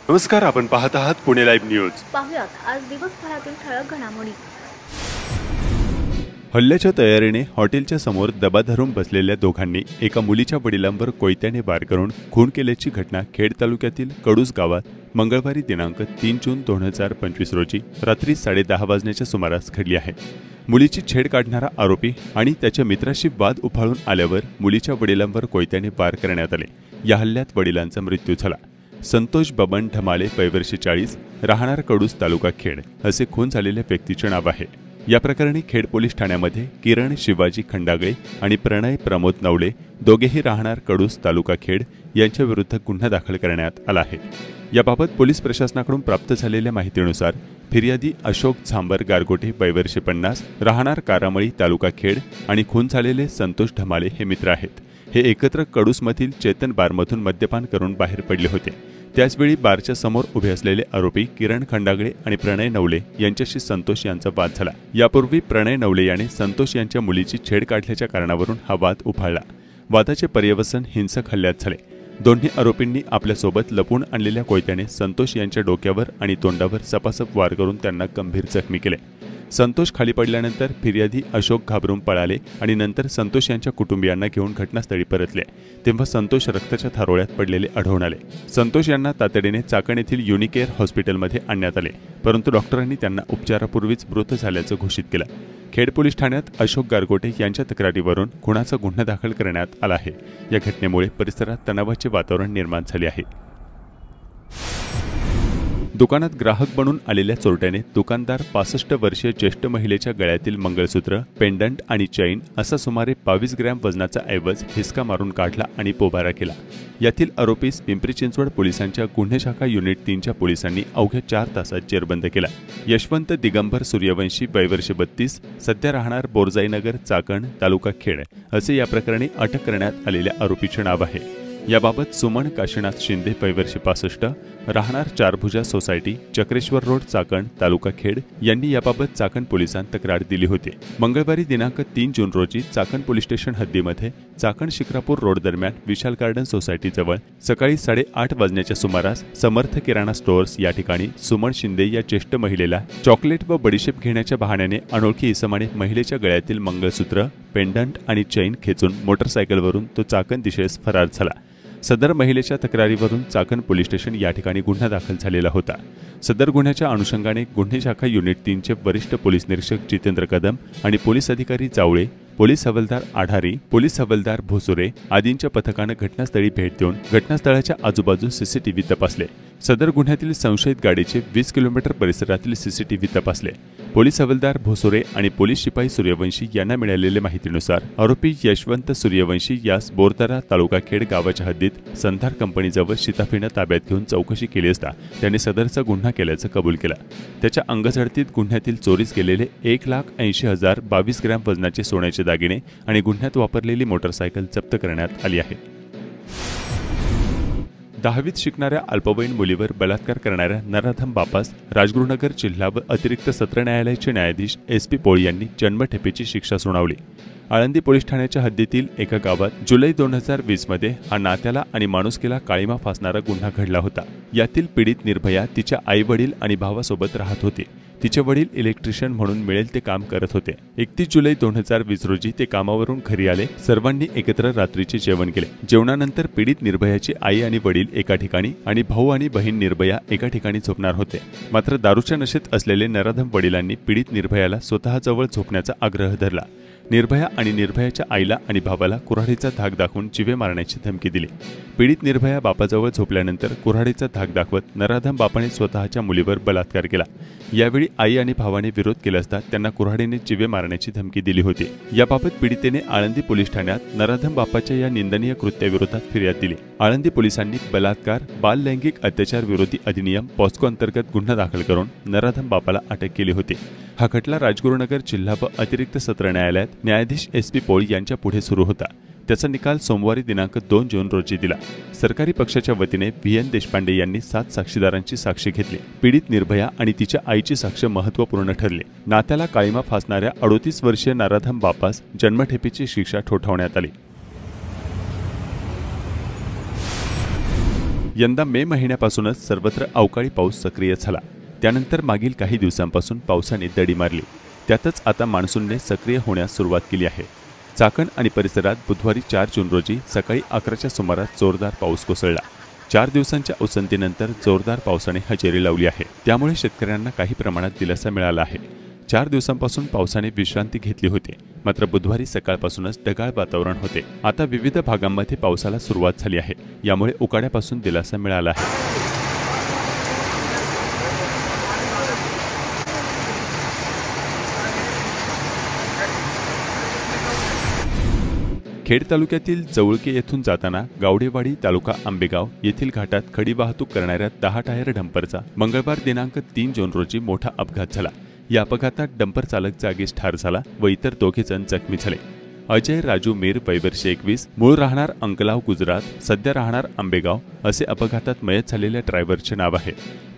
नमस्कार, आपण पाहत आहात पुणे लाईव्ह न्यूज। पाहुयात आज दिवसभरातील ठळक घडामोडी। हल्ल्याच्या तयारीने हॉटेलच्या समोर दबा धरून बसलेल्या दोघांनी एका मुलीच्या वडिलांवर कोयत्याने वार करून खून केल्याची घटना खेड तालुक्यातील कडूस गावात मंगळवारी दिनांक 3 जून 2025 रोजी रात्री 10:30 वाजण्याच्या सुमारास घडली आहे। मुलीची छेड काढणारा आरोपी आणि त्याच्या मित्राशी वाद उफाळून आल्यावर मुलीच्या वडिलांवर कोयत्याने वार करण्यात आले। या हल्ल्यात वडिलांचा मृत्यू झाला। संतोष बबन ढमाले, वय वर्ष 40, राहणार कडूस, तालुका खेड असे खून झालेल्या व्यक्तीचे नाव आहे। या प्रकरणी खेड पोलीस ठाण्यामध्ये किरण शिवाजी खंडागळे आणि प्रणय प्रमोद नवले, दोघेही राहणार कडूस, तालुका खेड यांच्या विरुद्ध गुन्हा दाखल करण्यात आला आहे। याबाबत पोलीस प्रशासनाकडून प्राप्त झालेल्या माहितीनुसार फिर्यादी अशोक झांबर गारगोटे, वय वर्ष 50, राहणार कारामळी, तालुका खेड आणि खून झालेले संतोष ढमाले हे मित्र आहेत। हे एकत्र कडूसमधील चेतन बारमधून मद्यपान करून बाहेर पडले होते। त्याचवेळी बारच्या समोर उभे असलेले आरोपी किरण खंडागळे आणि प्रणय नवले यांच्याशी संतोष यांचा वाद झाला। यापूर्वी प्रणय नवले याने संतोष यांच्या मुलीची छेड काढल्याच्या कारणावरून हा वाद उफाळला। वादाचे पर्यवसन हिंसक हल्ल्यात झाले। दोन्ही आरोपींनी आपल्यासोबत लपून आणलेल्या कोयत्याने संतोष यांच्या डोक्यावर आणि तोंडावर सपासप वार करून त्यांना गंभीर जखमी केले। संतोष खाली पडल्यानंतर फिर्यादी अशोक घाबरून पळाले आणि नंतर संतोष यांच्या कुटुंबियांना घेऊन घटनास्थळी परतले। तेव्हा संतोष रक्ताच्या थारोळ्यात पडलेले आढळून आले। संतोष यांना तातडीने चाकण येथील युनिकेअर हॉस्पिटलमध्ये आणण्यात आले, परंतु डॉक्टरांनी त्यांना उपचारापूर्वीच मृत झाल्याचं घोषित केलं। खेड पोलीस ठाण्यात अशोक गारगोटे यांच्या तक्रारीवरून खुनाचा गुन्हा दाखल करण्यात आला आहे। या घटनेमुळे परिसरात तणावाचे वातावरण निर्माण झाले आहे। दुकानात ग्राहक बनून आलेल्या चोरट्याने दुकानदार 65 वर्षीय ज्येष्ठ महिलेच्या गळ्यातील मंगळसूत्र, पेंडंट आणि चैन असा सुमारे 22 ग्रॅम वजनाचा ऐवज हिसका मारून काढला आणि पोबारा केला। यातील आरोपीस पिंपरी चिंचवड पोलिसांच्या गुन्हे शाखा युनिट 3च्या पोलिसांनी अवघ्या 4 तासात जेरबंद केला। यशवंत दिगंबर सूर्यवंशी, वय वर्ष 32, सध्या राहणार बोरजाईनगर, चाकण, तालुका खेड असे या प्रकरणी अटक करण्यात आलेल्या आरोपीचे नाव आहे। याबाबत सुमन काशीनाथ शिंदे, वय वर्ष 65, राहणार चारभुजा सोसायटी, चक्रेश्वर रोड, चाकण, तालुका खेड यांनी याबाबत चाकण पोलिसांत तक्रार दिली होती। मंगळवारी दिनांक 3 जून रोजी चाकण पोलीस स्टेशन हद्दीमध्ये चाकण शिक्रापूर रोड दरम्यान विशाल गार्डन सोसायटी जवळ सकाळी 8:30 वाजण्याच्या सुमारास समर्थ किराणा स्टोअर्स या ठिकाणी सुमन शिंदे या ज्येष्ठ महिलेला चॉकलेट व बडीशेप घेण्याच्या बहाण्याने अनोळखी इसमाने महिलेच्या गळ्यातील मंगळसूत्र, पेंडंट आणि चैन खेचून मोटरसायकलवरून तो चाकण दिशेस फरार झाला। सदर महिलेच्या तक्रारीवरून चाकण पोलीस स्टेशन या ठिकाणी गुन्हा दाखल झालेला होता। सदर गुन्ह्याच्या अनुषंगाने गुन्हे शाखा युनिट 3चे वरिष्ठ पोलीस निरीक्षक जितेंद्र कदम आणि पोलीस अधिकारी जावळे, पोलीस हवालदार आढारी, पोलीस हवालदार भोसुरे आदींच्या पथकाने घटनास्थळी भेट देऊन घटनास्थळाच्या आजूबाजू सीसीटीव्ही तपासले। सदर गुन्ह्यातील संशयित गाडीचे 20 किलोमीटर परिसरातील सीसीटीव्ही तपासले। पोलीस हवालदार भोसुरे आणि पोलीस शिपाई सूर्यवंशी यांना मिळालेल्या माहितीनुसार आरोपी यशवंत सूर्यवंशी यास बोरदरा, तालुका खेड गावाच्या हद्दीत संधार कंपनीजवळ शिताफीनं ताब्यात घेऊन चौकशी केली असता त्याने सदरचा गुन्हा केल्याचं कबूल केलं। त्याच्या अंगझडतीत गुन्ह्यातील चोरीस गेलेले 1,80,022 ग्रॅम वजनाचे सोन्याचे दागिने आणि गुन्ह्यात वापरलेली मोटरसायकल जप्त करण्यात आली आहे। 10वीत शिकणाऱ्या अल्पवयीन मुलीवर बलात्कार करणाऱ्या नराधम बापास राजगुरुनगर जिल्हा व अतिरिक्त सत्र न्यायालयाचे न्यायाधीश SP पोळ यांनी जन्मठेपेची शिक्षा सुनावली। आळंदी पोलीस ठाण्याच्या हद्दीतील एका गावात जुलै 2020 मध्ये हा नात्याला आणि माणुसकीला काळीमा फासणारा गुन्हा घडला होता। यातील पीडित निर्भया तिच्या आई वडील आणि भावासोबत राहत होती। तिचे वडील इलेक्ट्रिशियन म्हणून मिळेल ते काम करत होते। 31 जुलै 2020 रोजी ते कामावरून घरी आले। सर्वांनी एकत्र रात्रीचे जेवण केले। जेवणानंतर पीडित निर्भयाची आई आणि वडील एका ठिकाणी आणि भाऊ आणि बहीण निर्भया एका ठिकाणी झोपणार होते। मात्र दारूच्या नशेत असलेले नराधम वडिलांनी पीडित निर्भयाला स्वतःजवळ झोपण्याचा आग्रह धरला। निर्भया आणि निर्भयाच्या आईला आणि भावाला कुऱ्हाडीचा धाक दाखवून जीवे मारण्याची धमकी दिली। पीडित निर्भया बापाजवळ झोपल्यानंतर कुऱ्हाडीचा धाक दाखवत नराधम बापाने स्वतःच्या मुलीवर बलात्कार केला। यावेळी आई आणि भावाने विरोध केला असता त्यांना कुऱ्हाडीने जीवे मारण्याची धमकी दिली होती। याबाबत पीडितेने आळंदी पोलीस ठाण्यात नराधम बापाच्या या निंदनीय कृत्याविरोधात फिर्याद दिली। आळंदी पोलिसांनी बलात्कार, बाल लैंगिक अत्याचार विरोधी अधिनियम पॉस्को अंतर्गत गुन्हा दाखल करून नराधम बापाला अटक केली होती। हा खटला राजगुरुनगर जिल्हा व अतिरिक्त सत्र न्यायालयात न्यायाधीश SP पोळ यांच्या पुढे सुरू होता। त्याचा निकाल सोमवारी दिनांक 2 जून रोजी दिला। सरकारी पक्षाच्या वतीने VN देशपांडे यांनी 7 साक्षीदारांची साक्ष घेतली। पीडित निर्भया आणि तिच्या आईची साक्ष महत्त्वपूर्ण ठरली। नात्याला काळीमा फासणाऱ्या 38 वर्षीय नराधम बापास जन्मठेपेची शिक्षा ठोठावण्यात आली। यंदा मे महिन्यापासूनच सर्वत्र अवकाळी पाऊस सक्रिय झाला। त्यानंतर मागील काही दिवसांपासून पावसाने दडी मारली। त्यातच आता मान्सूनने सक्रिय होण्यास सुरुवात केली आहे। चाकण आणि परिसरात बुधवारी 4 जून रोजी सकाळी 11च्या सुमारास जोरदार पाऊस कोसळला। 4 दिवसांच्या उसंतीनंतर जोरदार पावसाने हजेरी लावली आहे। त्यामुळे शेतकऱ्यांना काही प्रमाणात दिलासा मिळाला आहे। 4 दिवसांपासून पावसाने विश्रांती घेतली होती, मात्र बुधवारी सकाळपासूनच ढगाळ वातावरण होते। आता विविध भागांमध्ये पावसाला सुरुवात झाली आहे। यामुळे उकाड्यापासून दिलासा मिळाला आहे। खेड तालुक्यातील जवळके येथून जाताना गावडेवाडी तालुका आंबेगाव येथील घाटात खडी वाहतूक करणाऱ्या 10 टायर डंपरचा मंगळवार दिनांक 3 जून रोजी मोठा अपघात झाला। या अपघातात डंपर चालक जागीच ठार झाला व इतर 2 जण जखमी झाले। अजय राजू मीर वयवर्ष 21 मूळ राहणार अंकलाव गुजरात, सध्या राहणार आंबेगाव असे अपघातात मयत झालेल्या ड्रायव्हरचे नाव आहे।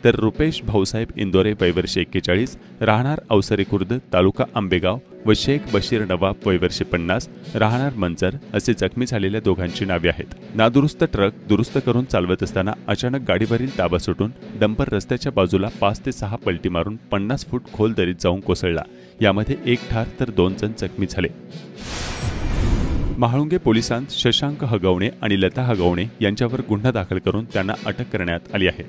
तर रुपेश भाऊसाहेब इंदोरे वयवर्ष 41 राहणार अवसरे खुर्द तालुका आंबेगाव व शेख बशीर नवाब वयवर्ष 50 राहणार मंचर असे जखमी झालेल्या दोघांची नावे आहेत। नादुरुस्त ट्रक दुरुस्त करून चालवत असताना अचानक गाडीवरील ताबा सुटून डंपर रस्त्याच्या बाजूला 5 ते 6 पलटी मारून 50 फूट खोल दरीत जाऊन कोसळला। यामध्ये 1 ठार तर 2 जण जखमी झाले। महाळुंगे पोलिसांत शशांक हगवणे आणि लता हगवणे यांच्यावर गुन्हा दाखल करून त्यांना अटक करण्यात आली आहे।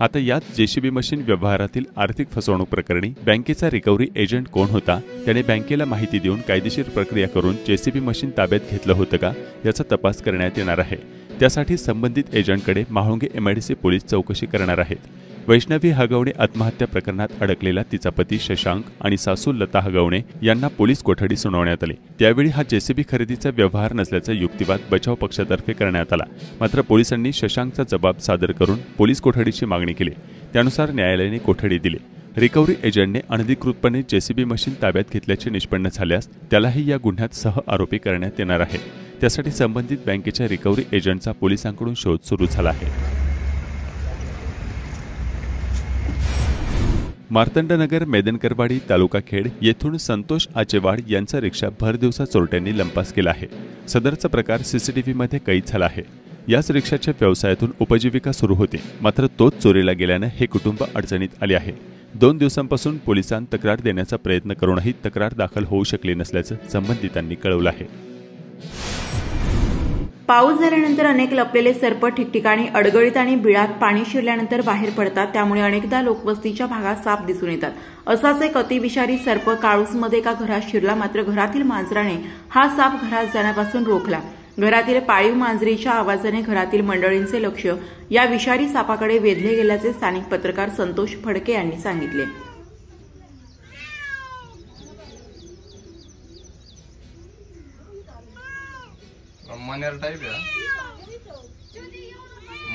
आता यात जेसीबी मशीन व्यवहारातील आर्थिक फसवणूक प्रकरणी बँकेचा रिकव्हरी एजंट कोण होता, त्याने बँकेला माहिती देऊन कायदेशीर प्रक्रिया करून जेसीबी मशीन ताब्यात घेतलं होतं का याचा तपास करण्यात येणार आहे। त्यासाठी संबंधित एजंटकडे महाळुंगे एमआयडीसी पोलीस चौकशी करणार आहेत। वैष्णवी हगवणे आत्महत्या प्रकरणात अडकलेला तिचा पती शशांक आणि सासू लता हगवणे यांना पोलीस कोठडी सुनावण्यात आली। त्यावेळी हा जेसीबी खरेदीचा व्यवहार नसल्याचा युक्तिवाद बचाव पक्षातर्फे करण्यात आला, मात्र पोलिसांनी शशांकचा जबाब सादर करून पोलीस कोठडीची मागणी केली। त्यानुसार न्यायालयाने कोठडी दिली। रिकव्हरी एजंटने अनधिकृतपणे जेसीबी मशीन ताब्यात घेतल्याचे निष्पन्न झाल्यास त्यालाही या गुन्ह्यात सह आरोपी करण्यात येणार आहे। त्यासाठी संबंधित बँकेच्या रिकव्हरी एजंटचा पोलिसांकडून शोध सुरू झाला आहे। मार्तंडनगर मेदनकरवाडी तालुका खेड येथून संतोष आचेवाड यांचा रिक्षा भरदिवसा चोरट्यांनी लंपास केला आहे। सदरचा प्रकार सीसीटीव्हीमध्ये कैद झाला आहे। याच रिक्षाच्या व्यवसायातून उपजीविका सुरू होती, मात्र तोच चोरीला गेल्याने हे कुटुंब अडचणीत आले आहे। 2 दिवसांपासून पोलिसांत तक्रार देण्याचा प्रयत्न करूनही तक्रार दाखल होऊ शकली नसल्याचं संबंधितांनी कळवलं आहे। पाऊस झाल्यानंतर अनेक लपलेले सर्प ठिकठिकाणी अडगळीत आणि बिळात पाणी शिरल्यानंतर बाहेर पडतात। त्यामुळे अनेकदा लोकवस्तीच्या भागात साप दिसून येतात। असाच एक अतिविषारी सर्प काळूसमध्ये एका घरात शिरला, मात्र घरातील मांजराने हा साप घरात जाण्यापासून रोखला। घरातील पाळीव मांजरीच्या आवाजाने घरातील मंडळींचे लक्ष या विषारी सापाकडे वेधले गेल्याचे स्थानिक पत्रकार संतोष फडके यांनी सांगितले। मनेर टाइप है,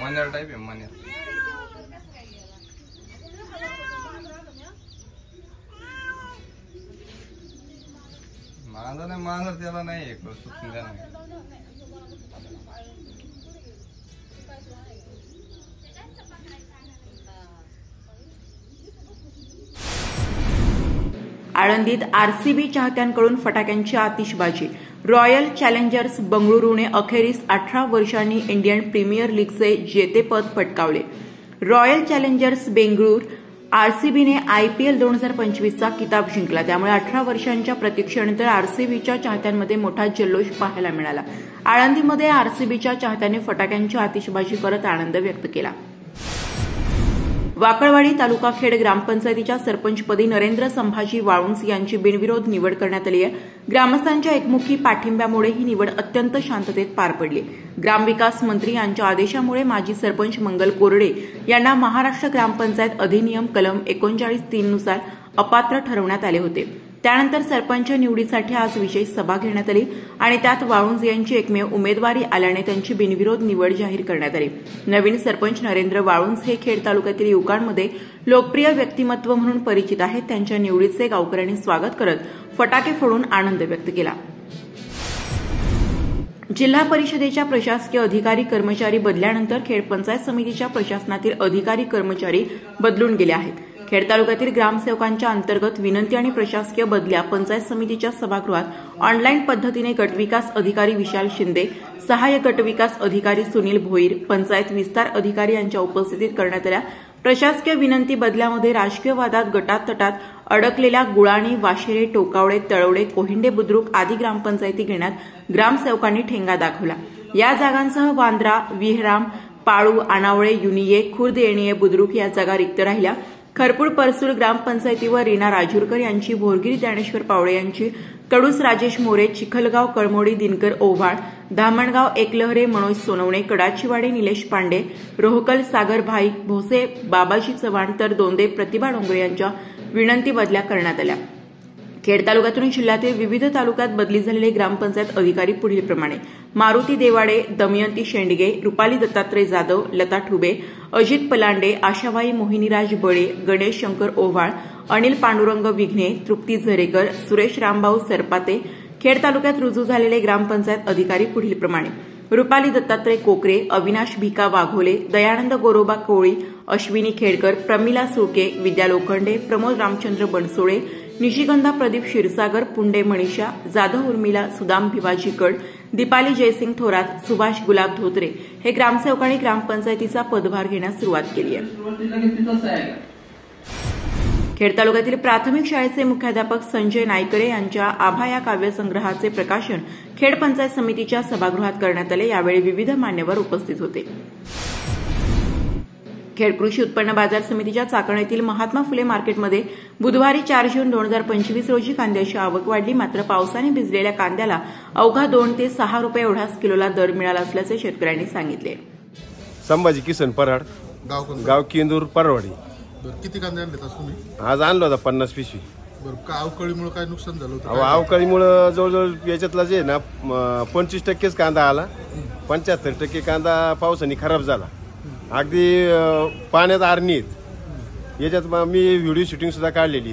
मनेर टाइप है, मनेर मांजर नाही, मांजर त्याला नाही एक सुटून द्या ना। आळंदीत आरसीबी चाहत्यांकडून फटाक्यांची आतिषबाजी। रॉयल चॅलेंजर्स बंगळुरूने अखेरीस 18 वर्षांनी इंडियन प्रीमियर लीगचे जेतेपद पटकावले। रॉयल चॅलेंजर्स बेंगळूर आरसीबीने आयपीएल 2025चा किताब जिंकला। त्यामुळे 18 वर्षांच्या प्रतीक्षेनंतर आरसीबीच्या चाहत्यांमध्ये मोठा जल्लोष पाहायला मिळाला। आळंदीमध्ये आरसीबीच्या चाहत्यांनी फटाक्यांची आतिषबाजी करत आनंद व्यक्त केला। वाकळवाडी तालुका खेड ग्रामपंचायतीच्या सरपंचपदी नरेंद्र संभाजी वाळुंज यांची बिनविरोध निवड करण्यात आली आहे। ग्रामस्थांच्या एकमुखी पाठिंब्यामुळे ही निवड अत्यंत शांततेत पार पडली। ग्रामविकास मंत्री यांच्या आदेशामुळे माजी सरपंच मंगल कोरडे यांना महाराष्ट्र ग्रामपंचायत अधिनियम कलम 39(3) नुसार अपात्र ठरवण्यात आले होते। त्यानंतर सरपंच निवडीसाठी आज विशेष सभा घेण्यात आली आणि त्यात वाळुंज यांची एकमेव उमेदवारी आल्याने त्यांची बिनविरोध निवड जाहीर करण्यात आली। नवीन सरपंच नरेंद्र वाळुंज हे खेड तालुक्यातील युवकांमध्ये लोकप्रिय व्यक्तिमत्व म्हणून परिचित आहेत। त्यांच्या निवडीचे गावकऱ्यांनी स्वागत करत फटाके फोडून आनंद व्यक्त केला। जिल्हा परिषदेच्या प्रशासकीय अधिकारी कर्मचारी बदल्यानंतर खेड पंचायत समितीच्या प्रशासनातील अधिकारी कर्मचारी बदलून गेले आहेत। खेड तालुक्यातील ग्रामसेवकांच्या अंतर्गत विनंती आणि प्रशासकीय बदल्या पंचायत समितीच्या सभागृहात ऑनलाईन पद्धतीने गटविकास अधिकारी विशाल शिंदे, सहाय्यक गटविकास अधिकारी सुनील भोईर, पंचायत विस्तार अधिकारी यांच्या उपस्थितीत करण्यात आल्या प्रशासकीय विनंती बदल्यामध्ये राजकीय वादात गटातटात अडकलेल्या गुळाणी, वाशेरे, टोकावडे, तळवडे, कोहिंडे, बुद्रुक आदी ग्रामपंचायती घेण्यात ग्रामसेवकांनी ठेंगा दाखवला। या जागांसह वांद्रा, विहराम, पाळू, आनावळे, युनिये, खुर्द, येणिये, बुद्रुक या जागा रिक्त राहिल्या। खरपूड परसूल ग्रामपंचायतीवर रीना राजूरकर यांची, भोरगिरी ज्ञानेश्वर पावळे यांची, कडूस राजेश मोरे, चिखलगाव कळमोडी दिनकर ओव्हाळ, धामणगाव एकलहरे मनोज सोनवणे, कडाचीवाडी निलेश पांडे, रोहकल सागर भाईक, भोसे बाबाजी चव्हाण तर दोंदे प्रतिभा डोंगरे यांच्या विनंती बदल्या करण्यात आल्या। खेड तालुक्यातून जिल्ह्यातील विविध तालुक्यात बदली झालेले ग्रामपंचायत अधिकारी पुढीलप्रमाणे: मारुती देवाडे, दमयंती शेंडगे, रुपाली दत्तात्रय जाधव, लता ठुबे, अजित पलांडे, आशाबाई मोहिनीराज बळे, गणेश शंकर ओव्हाळ, अनिल पांडुरंग विघ्ने, तृप्ती झरेकर, सुरेश रामभाऊ सरपाते। खेड तालुक्यात रुजू झालेले ग्रामपंचायत अधिकारी पुढीलप्रमाणे: रुपाली दत्तात्रय कोकरे, अविनाश भिका वाघोले, दयानंद गोरोबा कोळी, अश्विनी खेडकर, प्रमिला सुळके, विद्या लोखंडे, प्रमोद रामचंद्र बनसोडे, निशिगंधा प्रदीप क्षीरसागर, पुंडे मनीषा, जाधव उर्मिला, सुदाम भिवाजी कड, दीपाली जयसिंग थोरात, सुभाष गुलाब धोत्रे हे ग्रामसेवकांनी ग्रामपंचायतीचा पदभार घेण्यास सुरुवात केली आहे। खेड तालुक्यातील प्राथमिक शाळेचे मुख्याध्यापक संजय नायकरे यांच्या आभा या काव्यसंग्रहाचे प्रकाशन खेड पंचायत समितीच्या सभागृहात करण्यात आले। यावेळी विविध मान्यवर उपस्थित होते। खेड कृषी उत्पन्न बाजार समितीच्या चाकणेतील महात्मा फुले मार्केटमध्ये बुधवारी 4 जून 2025 रोजी कांद्याची आवक वाढली। मात्र पावसाने भिजलेल्या कांद्याला अवघा 2 ते 6 रुपये एवढाच किलोला दर मिळाला असल्याचे शेतकऱ्यांनी सांगितले। संभाजी किसन पराड, गाव केंदूर, परवाडी। किती कांदे आणले तुम्ही? आज आणला होता 50 पिशवी। बरं, का अवकाळीमुळे काय नुकसान झालं होतं? अवकाळीमुळे जवळजवळ याच्यातला जे ना 25% कांदा आला, 75% कांदा पावसाने खराब झाला। अगदी पाण्यात आरणीत याच्यात मी व्हिडिओ शूटिंग सुद्धा काढलेली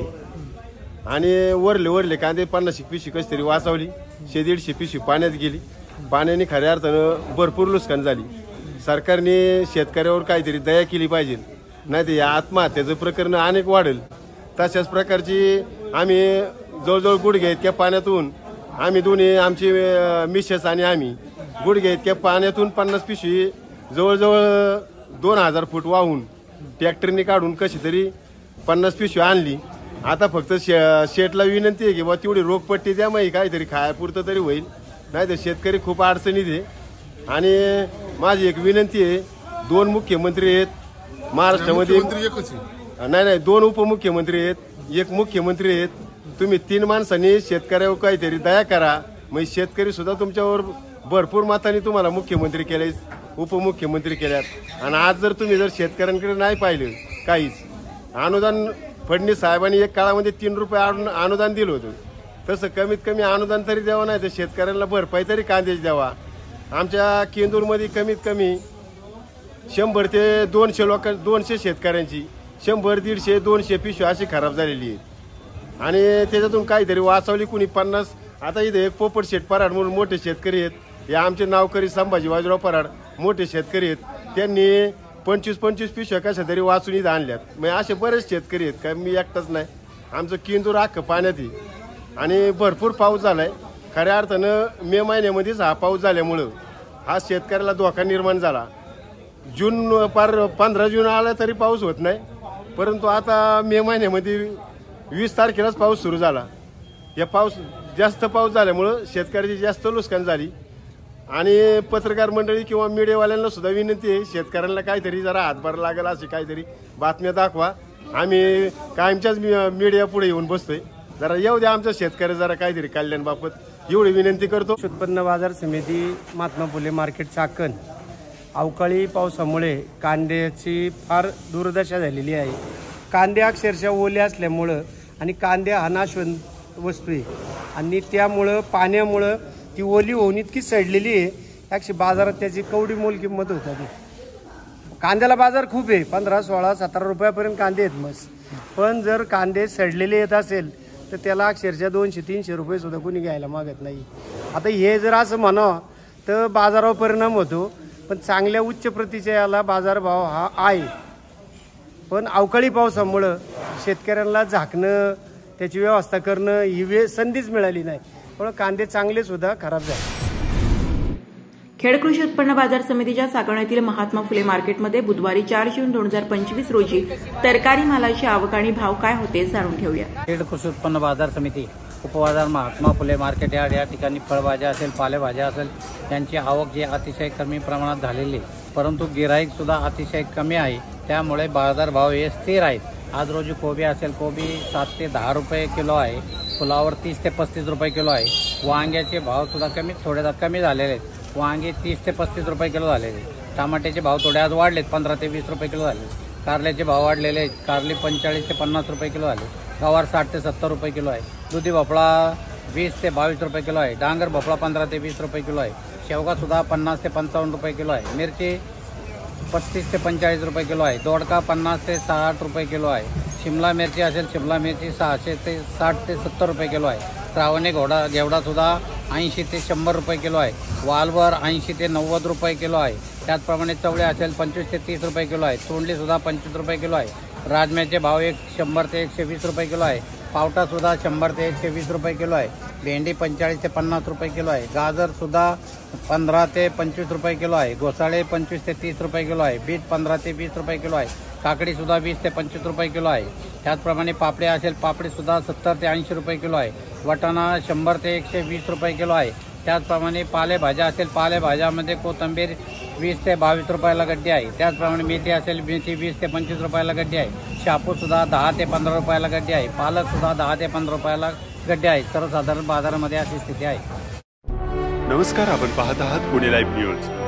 आणि वरले कांदे 50 पिशवी कशी तरी वाचवली, 150 पिशवी पाण्यात गेली। पाण्याने खऱ्या अर्थानं भरपूर नुकसान झाली। सरकारने शेतकऱ्यावर काहीतरी दया केली पाहिजे, नाही तर या आत्महत्याचं प्रकरण अनेक वाढेल। तशाच प्रकारची आम्ही जवळजवळ गुडघे इतक्या पाण्यातून आम्ही दोन्ही आमची मिसेस आणि आम्ही गुडघे इतक्या पाण्यातून 50 पिशवी जवळजवळ 2000 फूट वाहून ट्रॅक्टरने काढून कशी तरी 50 पिशवी आणली। आता फक्त शेटला विनंती आहे की बा तेवढी रोगपट्टी द्या, मग काहीतरी खायापुरतं तरी होईल, नाही तर शेतकरी खूप अडचणीत आहे। आणि माझी एक विनंती आहे, 2 मुख्यमंत्री आहेत महाराष्ट्रामध्ये, नाही 2 उपमुख्यमंत्री आहेत, 1 मुख्यमंत्री आहेत। तुम्ही 3 माणसांनी शेतकऱ्यावर काहीतरी दया करा, मग शेतकरी सुद्धा तुमच्यावर भरपूर मतांनी तुम्हाला मुख्यमंत्री केले, उपमुख्यमंत्री केल्यात। आणि आज जर तुम्ही जर शेतकऱ्यांकडे नाही पाहिलं काहीच, अनुदान फडणवीस साहेबांनी एक काळामध्ये 3 रुपये अनुदान दिलं होतं, तसं कमीत कमी अनुदान तरी द्यावं, नाही तर शेतकऱ्यांना भरपाई तरी कांद्याची द्यावा। आमच्या केंदूरमध्ये कमीत कमी 100 ते 200 शेतकऱ्यांची 100, 150, 200 पिशवी अशी खराब झालेली आहे आणि त्याच्यातून काहीतरी वाचवली कुणी 50। आता इथे एक पोपट शेठ पराड म्हणून मोठे शेतकरी आहेत, हे आमचे नावकरी संभाजी बाजीराव पराड मोठे शेतकरी आहेत, त्यांनी 25 पिशव्या कशा तरी वाचून इथं आणल्यात। मग असे बरेच शेतकरी आहेत, काय मी एकटाच नाही, आमचं केंदूर अख्खं पाण्यात आहे आणि भरपूर पाऊस झालाय। खऱ्या अर्थानं मे महिन्यामध्येच हा पाऊस झाल्यामुळं हा शेतकऱ्याला धोका निर्माण झाला। जून पार 15 जून आला तरी पाऊस होत नाही, परंतु आता मे महिन्यामध्ये 20 तारखेलाच पाऊस सुरू झाला। या जास्त पाऊस झाल्यामुळं शेतकऱ्याची जास्त नुकसान झाली आणि पत्रकार मंडळी किंवा मीडियावाल्यांना सुद्धा विनंती आहे, शेतकऱ्यांना काहीतरी जरा हातभार लागेल अशी काहीतरी बातम्या दाखवा। आम्ही कायमच्याच मीडिया पुढे येऊन बसतोय, जरा येऊ द्या आमच्या शेतकरी जरा काहीतरी कल्याणबाबत एवढी विनंती करतो। उत्पन्न बाजार समिती महात्मा फुले मार्केट चाकण, अवकाळी पावसामुळे कांद्याची फार दुर्दशा झालेली आहे। कांदे अक्षरशः ओले असल्यामुळं आणि कांदे हा नाशवंत वस्तू आहे आणि त्यामुळं पाण्यामुळं ती ओली होऊन इतकी सडलेली आहे, अक्षी बाजारात त्याची कवडी मोल किंमत होत आहे। कांद्याला बाजार खूप आहे, 15, 16, 17 रुपयापर्यंत कांदे आहेत मस्त, पण जर कांदे सडलेले येत असेल तर त्याला अक्षरशः 200-300 रुपये सुद्धा कोणी घ्यायला मागत नाही। आता हे जर असं म्हणावं तर बाजारावर परिणाम होतो, पण चांगल्या उच्च प्रतीच्या याला बाजारभाव हा आहे। पण अवकाळी पावसामुळं शेतकऱ्यांना झाकणं, त्याची व्यवस्था करणं ही संधीच मिळाली नाही. त्यामुळे कांदे चांगले सुद्धा खराब झाले. खेड कृषी उत्पन्न बाजार समितीच्या साकवण्यातील महात्मा फुले मार्केटमध्ये बुधवारी 4 जून 2025 रोजी तरकारी मालाची आवक आणि भाव काय होते जाणून घेऊया. खेड कृषी उत्पन्न बाजार समिती उपबाजार महात्मा फुले मार्केट यार्ड या ठिकाणी फळभाज्या असेल, पालेभाज्या असेल यांची आवक जी अतिशय कमी प्रमाणात झालेली, परंतु गिराईक सुद्धा अतिशय कमी आहे. त्यामुळे बाजारभाव हे स्थिर आहेत. आज रोजी कोबी असेल, कोबी 7 ते 10 रुपये किलो आहे. फुलावर 30 ते 35 रुपये किलो आहे. वांग्याचे भाव सुद्धा थोडे कमी झालेले आहेत. वांगे 30 ते 35 रुपये किलो झालेले. टमाट्याचे भाव थोडे आज वाढलेत, 15 ते 20 रुपये किलो झाले. कारल्याचे भाव वाढलेले आहेत. कारली 45 ते 50 रुपये किलो झाले. गवार 60 ते 70 रुपये किलो आहे. दुधी भोपळा 20 ते 22 रुपये किलो आहे. डांगर भोपळा 15 ते 20 रुपये किलो आहे. शेवगा सुद्धा 50 ते 55 रुपये किलो आहे. मिरची 35 ते 45 रुपये किलो आहे. दोडका 50 ते 60 रुपये किलो आहे. शिमला मिरची असेल, शिमला मिरची 600 ते 60 ते 70 रुपये किलो आहे. श्रावणी घेवडा सुद्धा 80 ते 100 रुपये किलो आहे. वालवर 80 ते 90 रुपये किलो आहे. त्याचप्रमाणे चवळे असेल 25 ते 30 रुपये किलो आहे. तोंडली सुद्धा 25 रुपये किलो आहे. राजम्याचे भाव 100 ते 120 रुपये किलो आहे. पावटा सुद्धा 100 ते 120 रुपये किलो आहे. भेंडी 45 ते 50 रुपये किलो आहे. गाजर सुद्धा 15 ते 25 रुपये किलो आहे. घोसाळे 25 ते 30 रुपये किलो आहे. बीट 15 ते 20 रुपये किलो आहे. काकडी सुद्धा 20 ते 25 रुपये किलो आहे. त्याचप्रमाणे पापडी असेल, पापडी सुद्धा 70 ते 80 रुपये किलो आहे. वाटाणा 100 ते 120 रुपये किलो आहे. त्याचप्रमाणे पालेभाज्या असेल, पालेभाज्यामध्ये कोथिंबीर 20 ते 22 रुपयाला गड्डी आहे. त्याचप्रमाणे मेथी असेल, मेथी 20 ते 25 रुपयाला गड्डी आहे. शापूस सुद्धा 10 ते 15 रुपयाला गड्डी आहे. पालक सुद्धा 10 ते 15 रुपयाला गड्डी आहे. सर्वसाधारण बाजारामध्ये अशी स्थिती आहे. नमस्कार, आपण पाहत आहात पुणे लाईव्ह न्यूज.